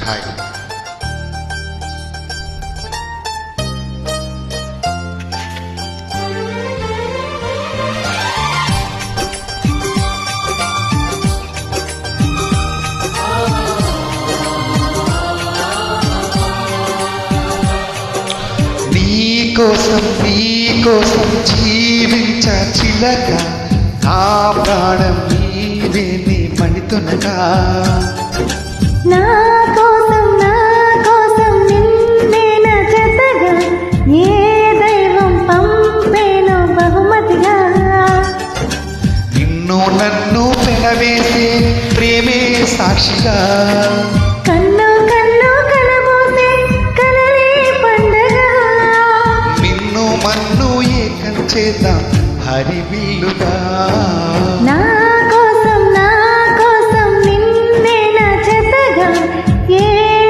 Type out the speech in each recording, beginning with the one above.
Hi. నీకోసం జీవించ చిలక నా ప్రాణం నీవే నీ మణితునగా. నా కోసం నిన్నే నా జతగా ఏ దైవం పంపేనో బహుమతిగా. నిన్ను నన్ను పెనవేసే ప్రేమే సాక్షిగా. కన్ను కలబోసే కలలే పండగ. నిన్ను మన్ను ఏకం చేద్దాం హరివిల్లుగా. నా కోసం నిన్నే నా జతగా ఏ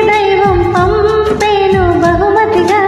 దైవం పంపేనో బహుమతిగా.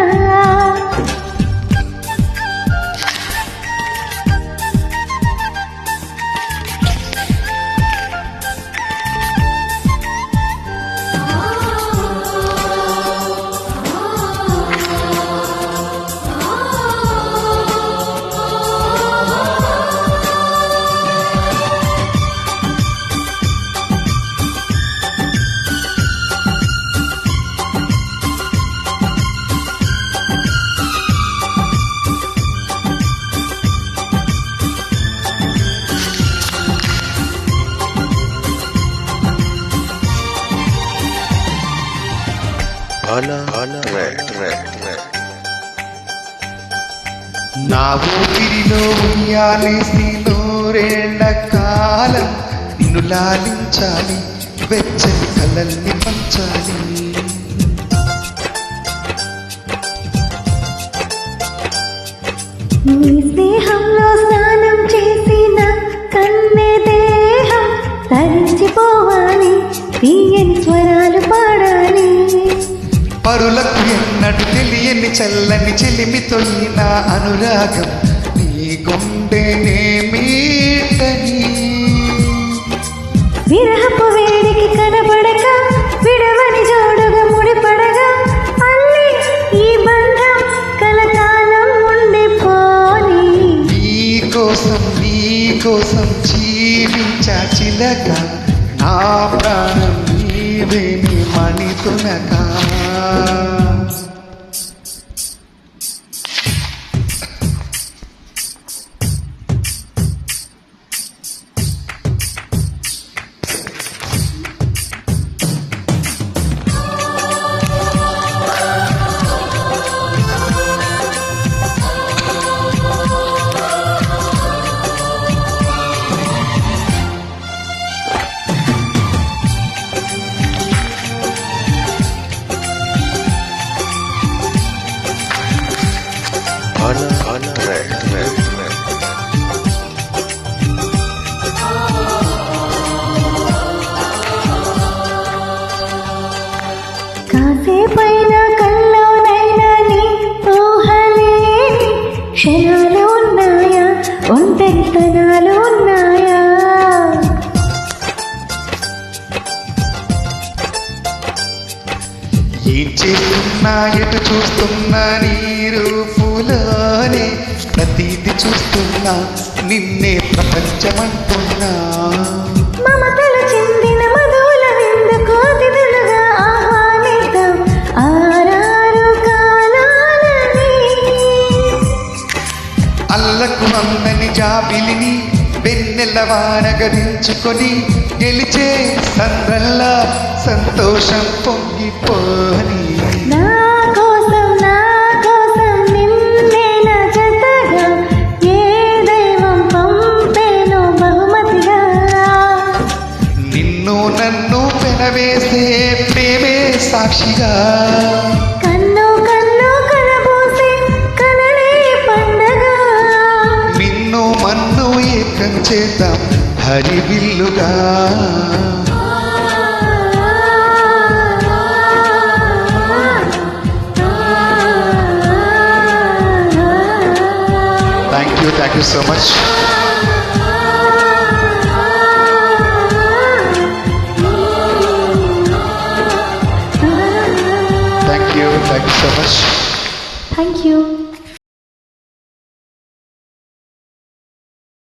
నా ఊపిరిలో ఉయ్యాలేసి నూరేళ్ల కాలం నిన్ను లాలించాలి, వెచ్చని కలల్ని పంచాలి. నీ స్నేహంలో స్నానం చేసిన కన్నె దేహం తరించిపోవాలి, తీయని స్వరాలు పాడాలి. పరులకు ఎన్నడు తెలియని చల్లని చెలిమితో నా అనురాగం నీ గుండెనే మీటని. విరహపు వేడికి కనబడక విడవని జోడుగా ముడిపడగా అల్లి ఈ బంధం కలకాలం ఉండిపోని. నీకోసం జీవించా చిలక నా ప్రాణం నీవే నీ మణితునగా. కాసేపైన కల్లోనైనా నీ ఊహలేని క్షణాలు ఉన్నాయా, ఒంటరితనాలు ఉన్నాయా. ఏం చేస్తున్నా ఎటు చూస్తున్నా నీ రూపులోనే ప్రతీది చూస్తున్నా నిన్నే ప్రపంచమంటున్నా. మమతలు చెందిన మధువుల విందుకు అతిథులుగా ఆహ్వానిద్దాం ఆరారు కాలాలని. అల్లకు అందని జాబిలిని వెన్నెల వానగరించుకొని గెలిచే సంద్రల్లా సంతోషం పొంగిపోని. నా కోసం నిన్నే నా జతగా ఏ దైవం పంపేనో బహుమతిగా. నిన్ను నన్ను పెనవేసే ప్రేమే సాక్షిగా. కన్ను కలబోసే కలలే పండగ. నిన్ను మన్ను ఏకం చేద్దాం హరివిల్లుగా. Thank you so much. Thank you so much. Thank you.